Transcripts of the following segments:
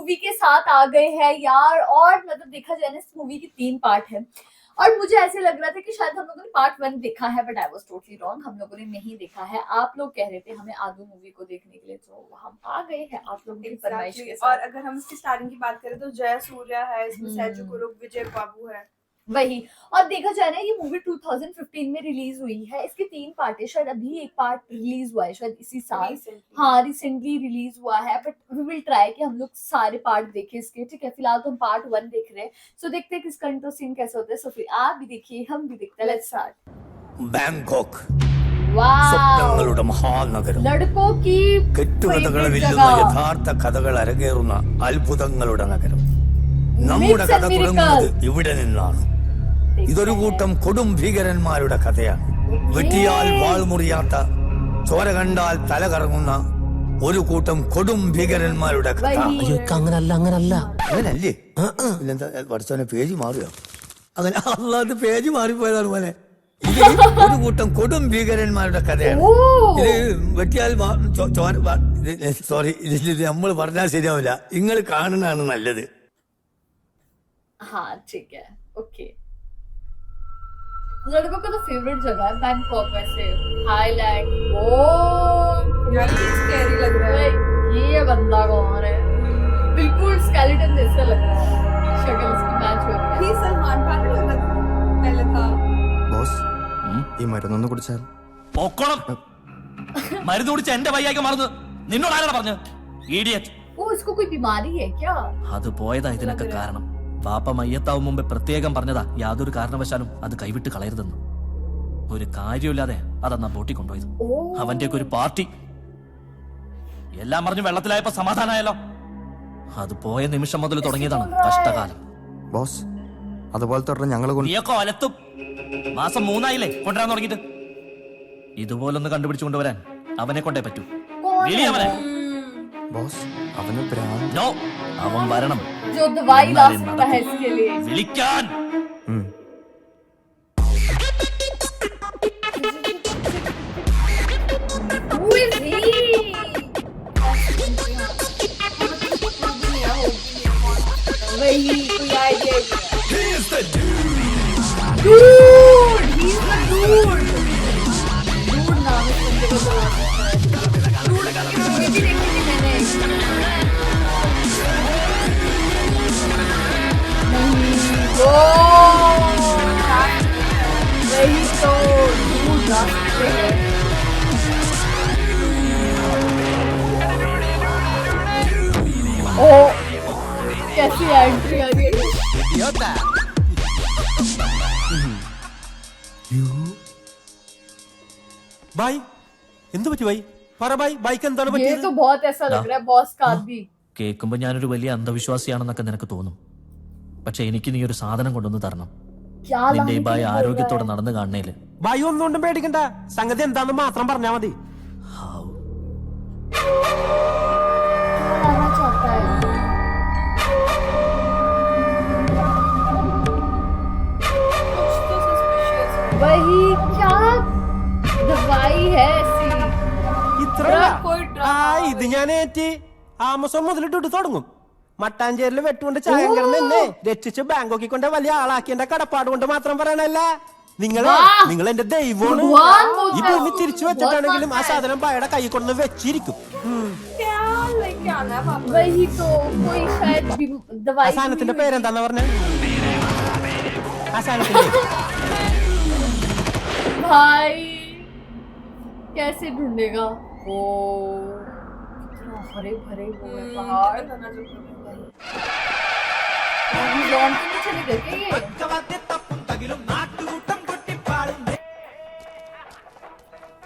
Movie के साथ आ गए हैं यार। और मतलब देखा जाए ना, इस मूवी की 3 पार्ट है और मुझे ऐसे लग रहा था कि शायद हम लोगों ने पार्ट 1 देखा है, but I was totally wrong, हम लोगों ने नहीं देखा है। आप लोग कह रहे थे हमें आदू मूवी को देखने के लिए, तो हम आ गए हैं आप लोगों की फरमाइश के साथ। और अगर हम इसकी स्टारिंग की बात करें तो जय सूर्या है इसमें, सैजू कुरुप, विजय बाबू है वही। और देखा जाए ना, ये मूवी 2015 में रिलीज हुई है, इसके 3 पार्ट है, शायद अभी एक पार्ट रिलीज हुआ है शायद इसी साल। हाँ, रिसेंटली रिलीज हुआ है, बट वी विल ट्राई कि हम लोग सारे पार्ट देखें इसके। ठीक है, फिलहाल तो हम पार्ट 1 देख रहे हैं, सो देखते हैं किसका इंट्रो सीन कैसे होता है। सो फिर आप भी देखिए, हम भी देखते हैं। Let's start. ബാങ്കോക്ക് वाओ, സ്വപ്നങ്ങളുടെ മഹാനഗരം, लड़कों की കെട്ടുകഥകളെ favorite വെല്ലുന്ന जगह। യഥാർത്ഥ കഥകൾ അരങ്ങേറുന്ന അത്ഭുതങ്ങളുടെ നഗരം. നമ്മുടെ Myths കഥ and തുടങ്ങുന്നത് miracles. ഇവിടെ നിന്നാണ്. ഇതൊരു കൂട്ടം കൊടും ഭീകരന്മാരുടെ കഥയാണ്. വെട്ടിയാൽ വാൾ മുറിയാത്ത, ചോര കണ്ടാൽ തല കറങ്ങുന്ന ഒരു കൂട്ടം കൊടും ഭീകരന്മാരുടെ കഥ. वही। അയ്യോ, അങ്ങനല്ല അങ്ങനല്ലേ? പിന്നെന്താ പഠിച്ചവനെ പേജ് മാറിയോ? അങ്ങനെ അല്ലാതെ പേജ് മാറിപ്പോയതാണ് പോലെ. ഇത് ഒരു കൂട്ടം കൊടും ഭീകരന്മാരുടെ കഥയാണ്. ഓ, ഇത് വെട്ടിയാൽ സോറി, ഇത് നമ്മൾ പറഞ്ഞാൽ ശരിയാവില്ല, നിങ്ങൾ കാണുന്നതാണ് നല്ലത്. हाँ ठीक है, ओके। लड़कों का तो फेवरेट जगह है बैंकॉक, वैसे हाईलैंड। ओ यार ये स्कैरी लग रहा है। ये बंदा कौन है? बिल्कुल स्केलेटन जैसा लग रहा है, शक्ल इसकी मैच हो रही ये है। सलमान खान का लग पहले था। ബോസ് ഈ മരുന്നൊന്ന് കുടിച്ചാൽ പൊക്കണം. മരുന്ന് കുടിച്ച് എന്റെ വയ്യായ്ക്ക് മറന്ന് നിന്നോട് ആരാണ് പറഞ്ഞു? ഇഡിയറ്റ്. ओ, इसको कोई बीमारी है क्या? അത് പോയതാ ഇതിനൊക്കെ കാരണം. പാപ്പ മയ്യത്താവും മുമ്പ് പ്രത്യേകം പറഞ്ഞതാ, യാതൊരു കാരണവശാലും അത് കൈവിട്ട് കളയരുതെന്ന്. ഒരു കാര്യമില്ലാതെ അതെന്നാ ബോട്ടി കൊണ്ടുപോയത്. ओ, അവന്റെയൊക്കെ ഒരു പാർട്ടി. എല്ലാം പറഞ്ഞു വെള്ളത്തിലായപ്പോ സമാധാനമായല്ലോ. അത് പോയ നിമിഷം മുതൽ തുടങ്ങിയതാണ് കഷ്ടകാലം. ബോസ് അതുപോലത്തെ ഒരെണ്ണം ഞങ്ങൾ നീയൊക്കെ ഒലത്തും. മാസം 3 ആയില്ലേ കൊണ്ടുവരാൻ തുടങ്ങിയിട്ട്. ഇതുപോലൊന്ന് കണ്ടുപിടിച്ചു കൊണ്ടുവരാൻ അവനെ കൊണ്ടേ പറ്റൂ. कौन है? അവനെ ബോസ് അവന് ഭ്രാന്ത്. നോ, അവൻ വരണം. जो दवाई ला सकता है इसके लिए। വിളിക്കാൻ. Who is he? वही कोई idea. Dude, he's the dude. Dude नाम है बंदे का। Dude की मूवी भी देखी थी मैंने। नहीं, वो वही तो dude रास्ते है। ओ, कैसी एंट्री आ रही है। भाई എന്തു പറ്റി भाई? പറ भाई, ബൈക്ക് എന്താണ് ये പറ്റിയത്? तो बहुत ऐसा लग रहा है बॉस का आदमी। കേൾക്കുമ്പോ ഞാനൊരു വലിയ അന്ധവിശ്വാസിയാണെന്നൊക്കെ നിനക്ക് തോന്നും. പക്ഷെ എനിക്ക് നീ ഒരു സാധനം കൊണ്ടുവന്ന് തരണം. क्या നിന്റെ ഈ लाने ബായ് के लिए बोल ആരോഗ്യത്തോടെ रहा है? നടന്നു കാണണേല്. ഭായി ഒന്നുകൊണ്ടും പേടിക്കണ്ട, സംഗതി എന്താന്ന് മാത്രം പറഞ്ഞാ മതി. ഹാവ്. लाना चाहता है। कुछ तो suspicious है। वही, क्या दवाई है ऐसी? ഇത്രയല്ല. कोई ആ ഇത് ഞാൻ ഏറ്റി ആമസോൺ മുതലിട്ട് തുടങ്ങും. മട്ടാഞ്ചേരിൽ വെട്ടുകൊണ്ട് ചായം കിടന്ന് എന്നെ രക്ഷിച്ച് ബാങ്കോക്കിൽ കൊണ്ട് വലിയ ആളാക്കി എന്റെ കടപ്പാട് കൊണ്ട് മാത്രം പറയണല്ല. നിങ്ങൾ എന്റെ ദൈവമാണ്. भगवान बोलता ഈ है। ഭൂമി തിരിച്ചു വെച്ചിട്ടാണെങ്കിലും ആ बहुत സാധനം ബായുടെ കൈ കൊണ്ട് വെച്ചിരിക്കും. क्या लेके आना है पापा? वही तो, कोई शायद ആ दवाई സാധനത്തിന്റെ പേരെന്താന്ന് പറഞ്ഞ? ആ സാധനത്തിന്റെ भाई कैसे ढूंढेगा वो? इतना हरे भरे वो है पहाड़। अभी लॉन के नीचे चले गए क्या ये?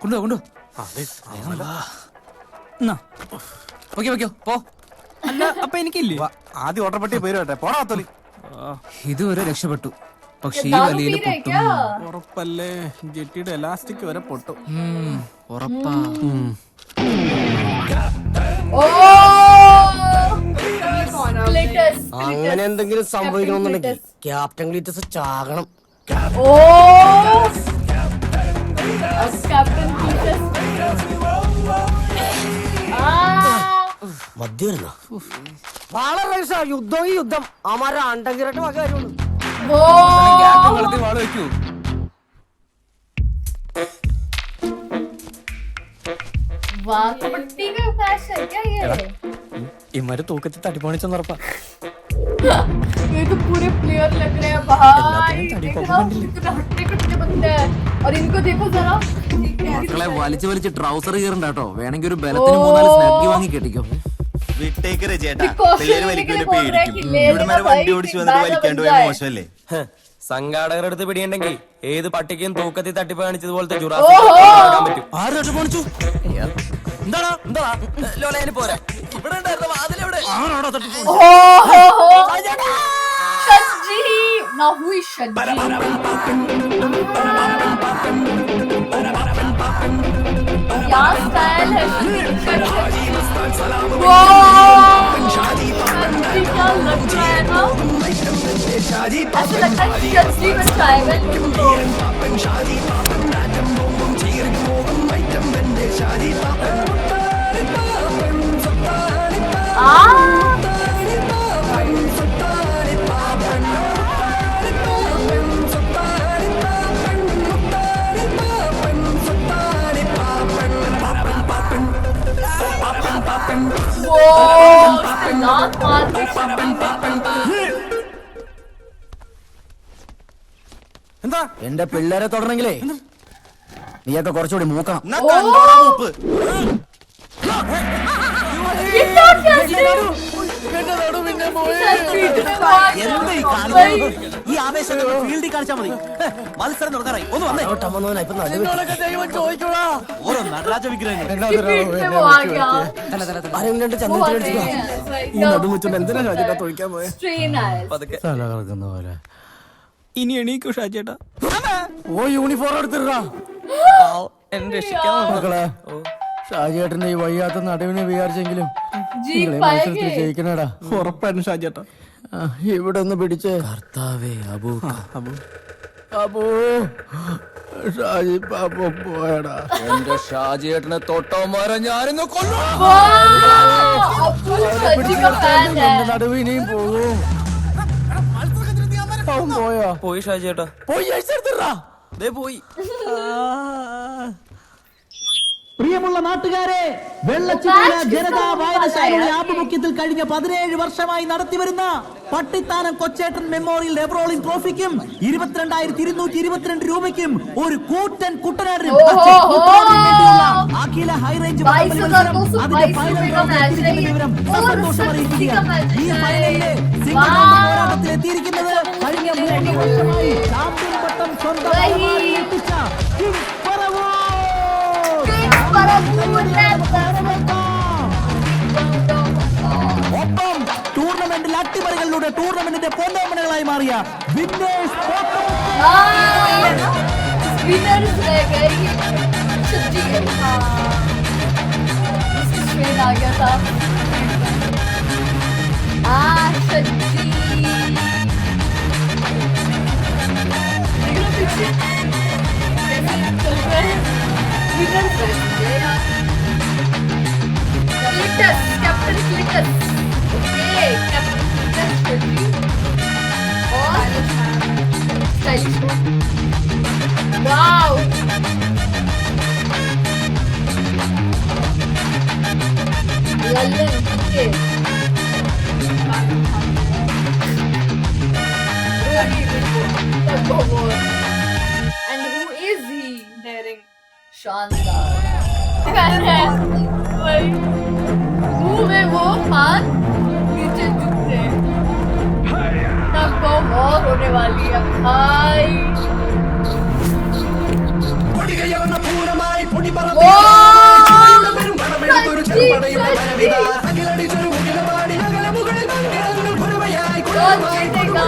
കൊണ്ടോ പോ. അല്ല അപ്പൊ എനിക്കില്ലേ? ആദ്യം ഓട്ടപ്പെട്ടി പേര് കേട്ടെ പോടാ തൊലി. ഇതുവരെ രക്ഷപ്പെട്ടു, പക്ഷെ ഈ दारू വലയില് पी रहे പൊട്ടും. क्या? ഉറപ്പല്ലേ, ജെട്ടിയുടെ എലാസ്റ്റിക് വരെ പൊട്ടും. ഉറപ്പാ. ओ, Cletus, അങ്ങനെ എന്തെങ്കിലും സംഭവിക്കണമെന്നുണ്ടെങ്കിൽ Cletus. ക്യാപ്റ്റൻ ക്ലീറ്റസ് ചാകണം. ओ, कैप्टन क्लीटस। മദ്യം വരുന്നോ? വളരെ യുദ്ധം ഈ യുദ്ധം അമാരെ അണ്ടങ്കിരട്ട് വക കാര്യമുള്ളൂ. वो വാള് വെക്കൂ. वाह कबड्डी का मैच है क्या ये? ഇമാര് തൂക്കത്തിൽ തട്ടിപ്പോണിച്ചെന്നുറപ്പാ. ये तो पूरे प्लेयर लग रहे हैं भाई. देखो ना कितने हट्टे कट्टे बंदे हैं और इनको देखो जरा. മക്കളെ വലിച്ചു വലിച്ച് ട്രൗസർ കീറണ്ട കേട്ടോ. വേണമെങ്കിൽ ഒരു ബലത്തിന് 3-4 സ്നാപ്പി വാങ്ങി കെട്ടിക്കോ. വിട്ടേക്കരെ ചേട്ടാ, ഈ കോസ്റ്റ്യൂം പിള്ളേര് ഇങ്ങനെ വലിക്കൂലെ बोल रहा है कि പേടിക്കും. ले ഇവിടെ लेना വരെ भाई, വണ്ടി ഓടിച്ചു വന്നിട്ട് कितना വലിക്കാണ്ട് बन പോയ जाए. മോശമല്ലേ? സംഘാടകരുടെ അടുത്ത് പിടിയുണ്ടെങ്കിൽ ഏത് പട്ടിക്കും തൂക്കത്തിൽ തട്ടിപ്പ് കാണിച്ചതുപോലത്തെ ഓഹോ. പറ്റും. ആര് തട്ടിപ്പോണിച്ചു? എന്താടാ എന്താടാ ലോലയില് പോരാ. ഇവിടെ ഉണ്ടായിരുന്ന വാതിലെവിടെ? ആരാടാ തട്ടിപ്പോ? शज्जी ना हुई शज्जी. क्या स्टाइल है शज्जी. शज्जी क्या लग रहा है ना. ऐसा लगता है शज्जी में चाहेगा तुमको. എന്താ എന്റെ പിള്ളേരെ തുടരണെങ്കിലേ നീയൊക്കെ കുറച്ചുകൂടി മൂക്കണം. എന്നാ കണ്ടോടാ മൂപ്പ്. ഈ ആവേശം ഫീൽഡിൽ കാണിച്ചാൽ മതി. മത്സരം തുടങ്ങാറായി. ഒന്ന് വന്നേ. ഓരോ നടരാജ വിഗ്രഹങ്ങൾ. ആരെങ്കിലും രണ്ട് ചന്ദ്രൻ അടിച്ചിട്ടോ ഈ നടുമുറ്റം എന്തിനാ ഷാജേട്ടാ തൊഴിക്കാൻ പോയെ? തല കറക്കുന്ന പോലെ. ഇനി എണീക്കൂ ഷാജേട്ടാ. ഓ യൂണിഫോം എടുത്തിട്ടാ എന്നെ രക്ഷിക്കാൻ മക്കളെ. ഷാജേട്ടന്റെ ഈ വയ്യാത്ത നടുവിനെ വിചാരിച്ചെങ്കിലും നിങ്ങളെ മത്സരത്തിൽ ജയിക്കണടാ. ഉറപ്പായിരുന്നു ഷാജേട്ടാ. ഇവിടെ ഒന്ന് പിടിച്ചേ കർത്താവേ. അബൂ അബൂ ഷാജി പാപ്പ പോയടാ. എന്റെ ഷാജിയേട്ടനെ തൊട്ടോമാരെ ഞാനിന്ന് കൊല്ലും. शज्जी का फैन है. എന്റെ നടുവിനെയും പോകും. അവൻ പോയോ? പോയി ഷാജേട്ടാ. പോയി അഴിച്ചെടുത്തിട്ടാ. ദേ പോയി. പ്രിയമുള്ള നാട്ടുകാരെ, വെള്ളച്ചിറ ജനതാ വായനശാലയുടെ ആഭിമുഖ്യത്തിൽ കഴിഞ്ഞ 17 വർഷമായി നടത്തിവരുന്ന പട്ടിത്താനം കൊച്ചേട്ടൻ മെമ്മോറിയൽ എവറോളിംഗ് ട്രോഫിക്കും 22,222 രൂപയ്ക്കും ഒരു കൂറ്റൻ കുട്ടനാടിനും അഖില ഹൈറേഞ്ച് അതിന്റെ ഫൈനൽ വിവരം സന്തോഷം അറിയിക്കുകയാണ്. ഈ ഫൈനലിലെ പോരാട്ടത്തിലെത്തിയിരിക്കുന്നത് കഴിഞ്ഞ 3 വർഷമായി ചാമ്പ്യൻ പട്ടം സ്വന്തമായി എത്തിച്ച കിങ് ഫറവോ. ഒപ്പം ടൂർണമെന്റിൽ അട്ടിമറികളിലൂടെ ടൂർണമെന്റിന്റെ പോരാട്ടങ്ങളായി മാറിയ വിന്നേഴ്സ് आ गया था. शज्जी पीछे चल रहे हैं. Captain Cletus. Okay captain Cletus और stylish. Wow Lallan. Okay and who is he? Daring. शानदार फैन है भाई. मुंह में वो पान नीचे जूते. तब वो वॉर होने वाली है भाई. वो जीतेगा.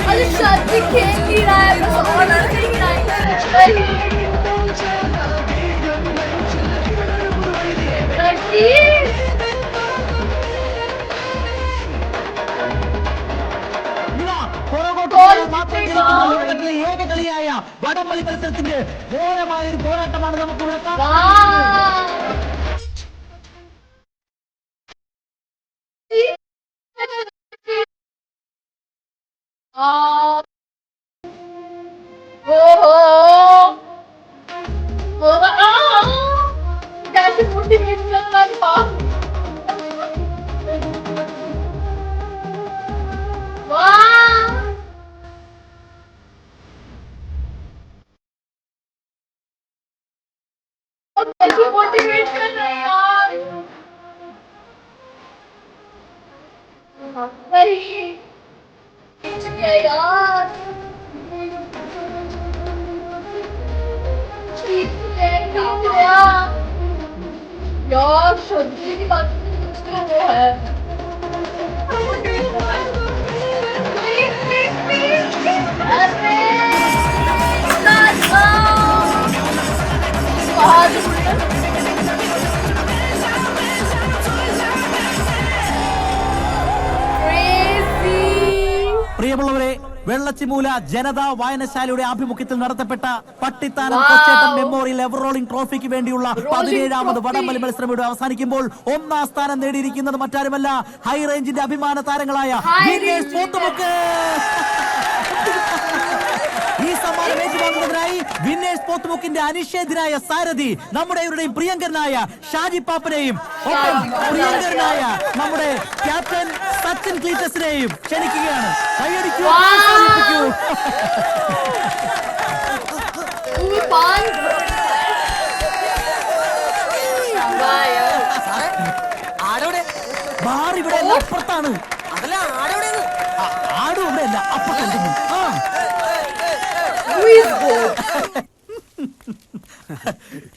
अरे शज्जी खेल नहीं रहा है, बस ऑर्डर नहीं रहा है. शज्जी ലോകത്തിലെ ഏക കളിയായ വടംവലി മത്സരത്തിന്റെ ഘോരമായ ഒരു പോരാട്ടമാണ് നമുക്ക് ഇവിടെ കാണാൻ. कैसे मोटिवेट करना था कैसे मोटिवेट कर रहे हैं यार यार यार सब्जी की बात कुछ तो वो है പ്രിയമുള്ളവരെ, വെള്ളച്ചിമൂല ജനതാ വായനശാലയുടെ ആഭിമുഖ്യത്തിൽ നടത്തപ്പെട്ട പട്ടിത്താനം കൊച്ചേട്ടൻ മെമ്മോറിയൽ എവറോളിംഗ് ട്രോഫിക്ക് വേണ്ടിയുള്ള 17ാമത് വടംവലി മത്സരം ഇവിടെ അവസാനിക്കുമ്പോൾ 1ാം സ്ഥാനം നേടിയിരിക്കുന്നത് മറ്റാരുമല്ല, ഹൈ റേഞ്ചിന്റെ അഭിമാന താരങ്ങളായ വിന്നേഴ്സ് പോത്തുമുക്ക്. ഈ സമ്മാനം ഏറ്റുവാങ്ങുന്നതിനായി വിന്നേഴ്സ് പോത്തുമുക്കിന്റെ അനിഷേധ്യനായ സാരഥി നമ്മുടെ ഇവരുടെയും പ്രിയങ്കരനായ ഷാജി പാപ്പനെയും ഒപ്പം പ്രിയങ്കരനായ നമ്മുടെ ക്യാപ്റ്റൻ സച്ചിൻ ക്ലീറ്റസിനെയും ക്ഷണിക്കുകയാണ്. കൈയടിക്കൂ, പ്രോത്സാഹിപ്പിക്കൂ. ബാർ ഇവിടെ അല്ല, അപ്പുറത്താണ്. അതല്ല ആടോടെ ആടും ഇവിടെ അല്ല, അപ്പുറത്തുണ്ട്.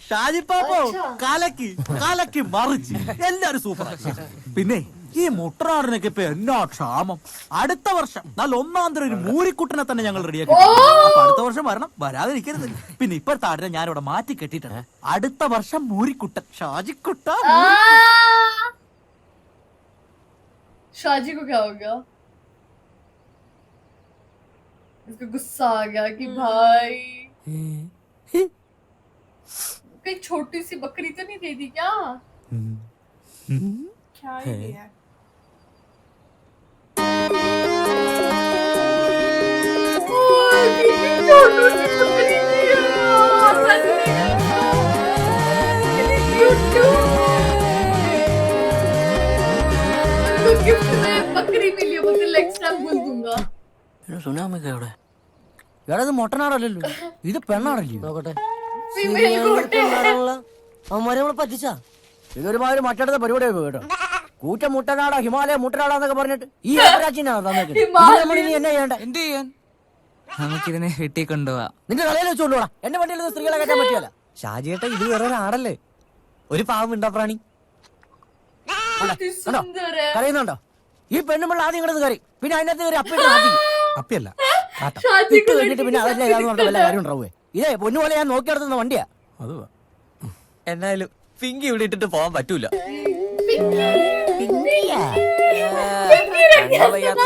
ഷാജി പാപ്പോ കാലക്ക് കാലക്ക് മറിച്ച് എല്ലാരും സൂപ്പർ. പിന്നെ ഈ മുട്ടനാടിനൊക്കെ ഇപ്പൊ എന്നാ ക്ഷാമം. അടുത്ത വർഷം നല്ല 1ാം തരം ഒരു മൂരിക്കുട്ടനെ തന്നെ ഞങ്ങൾ റെഡിയാക്കി. അപ്പൊ അടുത്ത വർഷം വരണം, വരാതിരിക്കരുത്. പിന്നെ ഇപ്പോഴത്തെ ആടിനെ ഞാനിവിടെ മാറ്റി കെട്ടിയിട്ടുണ്ട്. അടുത്ത വർഷം മൂരിക്കുട്ടൻ ഷാജിക്കുട്ട. शाजी को क्या हो गया इसको गुस्सा आ गया कि भाई कोई छोटी सी बकरी तो नहीं दे दी क्या क्या ही है छोटी सी बकरी दी तो गिफ्ट में बकरी मिली है बोलते नेक्स्ट टाइम बोल दूंगा സുനാമൊക്കെ എവിടെ? എടാ ഇത് മൊട്ടനാടല്ലോ, ഇത് പെണ്ണാടല്ലോ. നോക്കട്ടെ, फीमेल गोट അവന്മാരെ നമ്മളെ പറ്റിച്ചാ. ഇതൊരുമാതിരി മറ്റടുത്ത പരിപാടിയായി പോയി കേട്ടോ. കൂറ്റ മുട്ടനാടാ, ഹിമാലയ മുട്ടനാടാന്നൊക്കെ പറഞ്ഞിട്ട് ഈ രാജ്യനാണ് എന്നെ ചെയ്യണ്ട. എന്ത് ചെയ്യാൻ? നമുക്കിതിനെ വെട്ടി കൊണ്ടുപോവാ. നിന്റെ തലയിൽ വെച്ചോണ്ടോടാ. എന്റെ വണ്ടിയിൽ സ്ത്രീകളെ കയറ്റാൻ പറ്റിയല്ല. ഷാജിയേട്ട ഇത് വേറെ ആടല്ലേ, ഒരു പാവം ഉണ്ടാപ്രാണി. सुंदर है കരയുന്നുണ്ടോ? ഈ പെണ്ണുമ്പോൾ ആദ്യം കിടന്ന് കറി, പിന്നെ അതിനകത്ത് കയറി അപ്പിട്ട് അപ്പിയല്ല शादी ഇട്ട് കഴിഞ്ഞിട്ട് പിന്നെ അതല്ലേ ഇതാന്ന് പറഞ്ഞ വല്ല കാര്യം ഉണ്ടാവേ. ഇതേ പൊന്നുപോലെ ഞാൻ നോക്കി നടത്തുന്ന വണ്ടിയാ. അത് എന്നായാലും പിങ്കി ഇവിടെ ഇട്ടിട്ട് പോവാൻ പറ്റൂല.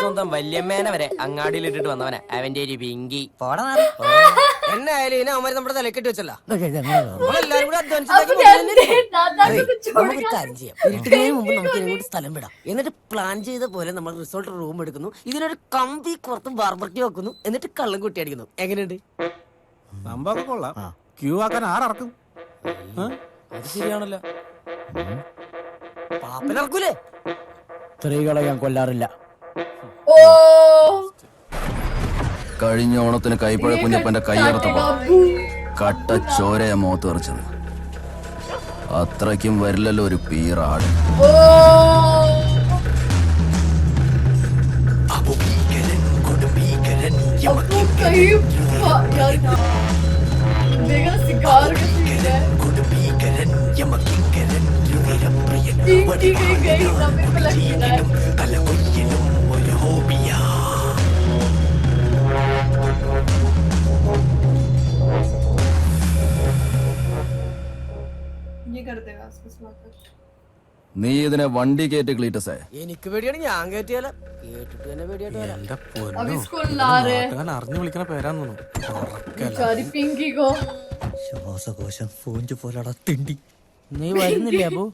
സ്വന്തം വല്യമ്മേനെ വരെ അങ്ങാടിയിൽ ഇട്ടിട്ട് വന്നവനെ അവന്റെ ഒരു പിങ്കി. പോടാ എന്നായാലും ഇനി അവന്മാര് നമ്മുടെ തലക്കെട്ട് വെച്ചല്ല. നമ്മളെല്ലാരും കൂടെ നമുക്ക് കാര്യം ചെയ്യാം. ഇരുട്ടുന്നതിന് മുമ്പ് നമുക്ക് ഇങ്ങോട്ട് സ്ഥലം വിടാം. എന്നിട്ട് പ്ലാൻ ചെയ്ത പോലെ നമ്മൾ റിസോർട്ട് റൂം എടുക്കുന്നു, ഇതിനൊരു കമ്പി പുറത്തും ബാർബർക്യൂ വെക്കുന്നു, എന്നിട്ട് കള്ളം കുട്ടി അടിക്കുന്നു. എങ്ങനെയുണ്ട് സംഭവം? കൊള്ളാം. ക്യൂ ആക്കാൻ ആറക്കും. അത് ശരിയാണല്ലോ. പാപ്പനിറക്കൂലേ? സ്ത്രീകളെ ഞാൻ കൊല്ലാറില്ല. ओ കഴിഞ്ഞ ഓണത്തിന് കൈപ്പഴ കുഞ്ഞപ്പന്റെ കൈയറത്തപ്പോ കട്ട ചോരയ മുഖത്ത് തെറിച്ചത്. അത്രയ്ക്കും വരില്ലല്ലോ ഒരു പീറാട്. देखा शिकार का सीन है पिंकी गई ना मेरे को लग रहा है ये कर देगा उसको स्मार्ट നീ ഇതിനെ വണ്ടി കയറ്റി ക്ലീറ്റസേ. എനിക്ക് പേടിയാണ്, ഞാൻ കയറ്റിയാല കേട്ടിട്ട് തന്നെ പേടിയായിട്ട് വരാം. എന്റെ अब इसको ला रहे हैं പൊന്നു അറിഞ്ഞു വിളിക്കണ പേരാന്ന് തോന്നുന്നു. बेचारी पिंकी को ശ്വാസകോശം ഫോഞ്ചു പോലടാ തിണ്ടി. നീ വരുന്നില്ലേ അപ്പോ?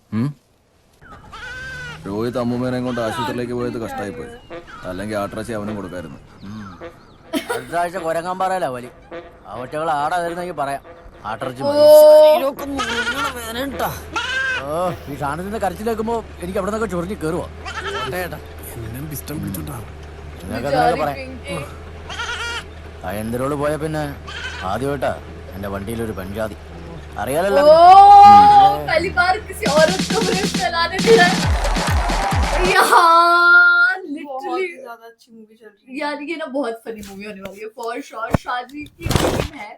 രോഹിത് അമ്മൂമ്മേനെ കൊണ്ട് ആശുപത്രിയിലേക്ക് പോയത് കഷ്ടായി പോയി. അല്ലെങ്കിൽ ആട്രസി അവനും കൊടുക്കായിരുന്നു. അടുത്ത ആഴ്ച കൊരങ്ങാൻ പറയല വലി അവറ്റകൾ ആടാ തരുന്നെങ്കിൽ പറയാം. ആട്ടർച്ചി ഓ ഈ ഷാനത്തിന്റെ കരച്ചിൽ കേൾക്കുമ്പോ എനിക്ക് അവിടെ നിന്നൊക്കെ ചൊറിഞ്ഞ് കയറുവാ. പറയാം. അയന്തരോട് പോയ പിന്നെ ആദ്യമായിട്ടാ എന്റെ വണ്ടിയിലൊരു പെൺജാതി. അറിയാലല്ലോ. पहली बार किसी औरत को ब्रेक चलाने दे रहा है यार, बहुत लिटरली ही ज्यादा अच्छी मूवी चल रही है। यार ये ना बहुत फनी मूवी होने वाली है फॉर श्योर। शादी की टीम है,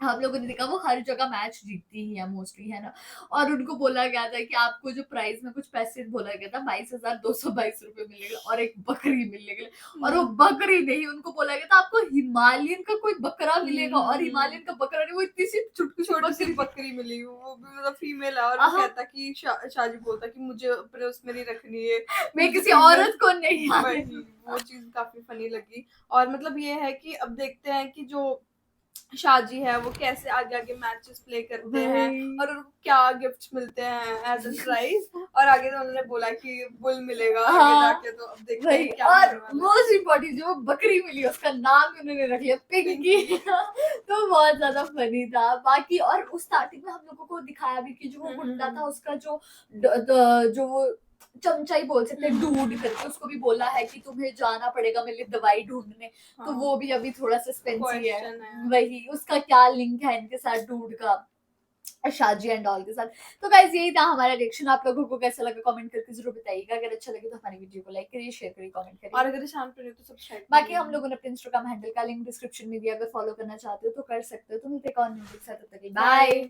हम लोगों ने देखा वो हर जगह मैच जीतती ही है मोस्टली, है ना। और उनको बोला गया था कि आपको जो प्राइस में कुछ पैसे बोला गया था 22,222 रुपए मिलेगा और एक बकरी मिलेगी, और वो बकरी नहीं, उनको बोला गया था आपको हिमालयन का कोई बकरा मिलेगा, और हिमालयन का बकरा नहीं, वो इतनी सी छोटी सी बकरी बकरी मिली, वो भी मतलब फीमेल है, और वो कहता कि शाहजी बोलता कि मुझे अपने उसमें नहीं रखनी है, मैं किसी औरत को नहीं। वही वो चीज काफी फनी लगी। और मतलब ये है कि अब देखते हैं कि जो शाहजी है वो कैसे आगे आगे मैचेस प्ले करते हैं और उनको क्या गिफ्ट्स मिलते हैं एज अ प्राइज, और आगे तो उन्होंने बोला कि बुल मिलेगा आगे जाके, तो अब देखते हैं क्या और होने वाला है। मोस्ट इम्पोर्टेंट जो बकरी मिली उसका नाम उन्होंने रख लिया पिंकी। तो बहुत ज्यादा फनी था। बाकी और उस स्टार्टिंग में हम लोगों को दिखाया भी कि जो वो गुंडा था उसका जो वो चमचा ही बोल सकते हैं डूड करके, उसको भी बोला है कि तुम्हें जाना पड़ेगा मेरे लिए दवाई ढूंढने। तो वो भी अभी थोड़ा सस्पेंस ही है, Question है। वही उसका क्या लिंक है इनके साथ डूड का, शाजी एंड ऑल के साथ। तो गाइस यही था हमारा रिएक्शन। आप लोगों को कैसा लगा कमेंट करके जरूर बताइएगा। अगर अच्छा लगे तो हमारी वीडियो को लाइक करिए, शेयर करिए, कमेंट करिए। और अगर चैनल पर नहीं तो सब्सक्राइब। बाकी हम लोगों ने अपने इंस्टाग्राम हैंडल का लिंक डिस्क्रिप्शन में दिया, अगर फॉलो करना चाहते हो तो कर सकते हो। तो मिलते हैं एक और न्यू वीडियो के साथ, तब तक के लिए बाय।